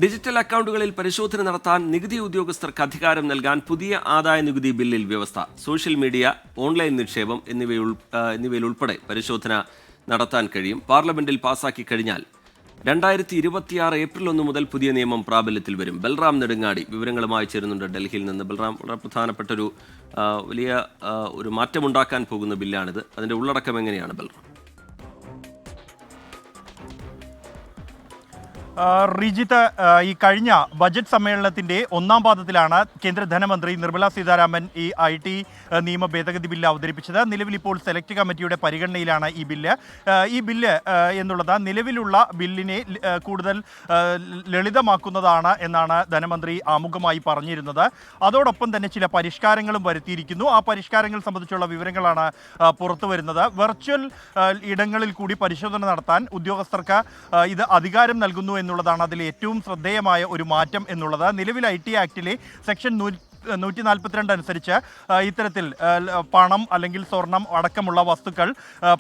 Digital അക്കൗണ്ടുകളിൽ പരിശോധന നടത്താൻ നികുതി ഉദ്യോഗസ്ഥർക്ക് അധികാരം നൽകാൻ പുതിയ ആദായ നികുതി ബില്ലിൽ വ്യവസ്ഥ. സോഷ്യൽ മീഡിയ, ഓൺലൈൻ നിക്ഷേപം എന്നിവയിൽ ഉൾപ്പെടെ പരിശോധന നടത്താൻ കഴിയും. പാർലമെന്റിൽ പാസാക്കി കഴിഞ്ഞാൽ 2026 ഏപ്രിൽ 1 മുതൽ പുതിയ നിയമം പ്രാബല്യത്തിൽ വരും. ബൽറാം നെടുങ്ങാടി വിവരങ്ങളുമായി ചേരുന്നുണ്ട് ഡൽഹിയിൽ നിന്ന്. ബൽറാം, വളരെ പ്രധാനപ്പെട്ട വലിയ ഒരു മാറ്റമുണ്ടാക്കാൻ പോകുന്ന ബില്ലാണിത്. അതിന്റെ ഉള്ളടക്കം എങ്ങനെയാണ് ബൽറാം? റിജിത്ത്, ഈ കഴിഞ്ഞ ബജറ്റ് സമ്മേളനത്തിന്റെ ഒന്നാം പാദത്തിലാണ് കേന്ദ്ര ധനമന്ത്രി നിർമ്മല സീതാരാമൻ ഈ IT നിയമ ഭേദഗതി ബില്ല് അവതരിപ്പിച്ചത്. നിലവിൽ ഇപ്പോൾ സെലക്ട് കമ്മിറ്റിയുടെ പരിഗണനയിലാണ് ഈ ബില്ല് എന്നുള്ളത് നിലവിലുള്ള ബില്ലിനെ കൂടുതൽ ലളിതമാക്കുന്നതാണ് എന്നാണ് ധനമന്ത്രി ആമുഖമായി പറഞ്ഞിരുന്നത്. അതോടൊപ്പം തന്നെ ചില പരിഷ്കാരങ്ങളും വരുത്തിയിരിക്കുന്നു. ആ പരിഷ്കാരങ്ങൾ സംബന്ധിച്ചുള്ള വിവരങ്ങളാണ് പുറത്തു വരുന്നത്. വെർച്വൽ ഇടങ്ങളിൽ കൂടി പരിശോധന നടത്താൻ ഉദ്യോഗസ്ഥർക്ക് ഇത് അധികാരം നൽകുന്നു എന്നുള്ളതാണ് അതിൽ ഏറ്റവും ശ്രദ്ധേയമായ ഒരു മാറ്റം എന്നുള്ളത്. നിലവിൽ IT ആക്ടിലെ സെക്ഷൻ 142 അനുസരിച്ച് ഇത്തരത്തിൽ പണം അല്ലെങ്കിൽ സ്വർണം അടക്കമുള്ള വസ്തുക്കൾ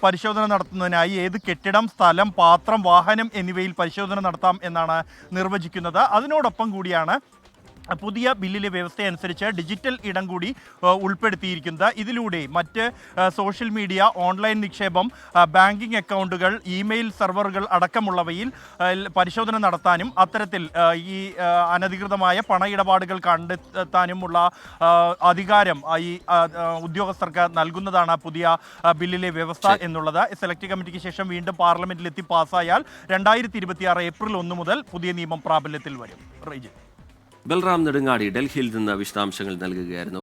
പരിശോധന നടത്തുന്നതിനായി ഏത് കെട്ടിടം, സ്ഥലം, പാത്രം, വാഹനം എന്നിവയിൽ പരിശോധന നടത്താം എന്നാണ് നിർവചിക്കുന്നത്. അതിനോടൊപ്പം കൂടിയാണ് പുതിയ ബില്ലിലെ വ്യവസ്ഥയനുസരിച്ച് ഡിജിറ്റൽ ഇടം കൂടി ഉൾപ്പെടുത്തിയിരിക്കുന്നത്. ഇതിലൂടെ മറ്റ് സോഷ്യൽ മീഡിയ, ഓൺലൈൻ നിക്ഷേപം, ബാങ്കിംഗ് അക്കൗണ്ടുകൾ, ഇമെയിൽ സെർവറുകൾ അടക്കമുള്ളവയിൽ പരിശോധന നടത്താനും അത്തരത്തിൽ ഈ അനധികൃതമായ പണ ഇടപാടുകൾ കണ്ടെത്താനുമുള്ള അധികാരം ഈ ഉദ്യോഗസ്ഥർക്ക് നൽകുന്നതാണ് പുതിയ ബില്ലിലെ വ്യവസ്ഥ എന്നുള്ളത്. സെലക്ട് കമ്മിറ്റിക്ക് ശേഷം വീണ്ടും പാർലമെന്റിലെത്തി പാസ്സായാൽ 2026 ഏപ്രിൽ 1 മുതൽ പുതിയ നിയമം പ്രാബല്യത്തിൽ വരും. ബൽറാം നെടുങ്ങാടി ഡൽഹിയിൽ നിന്ന് വിശദാംശങ്ങൾ നൽകുകയായിരുന്നു.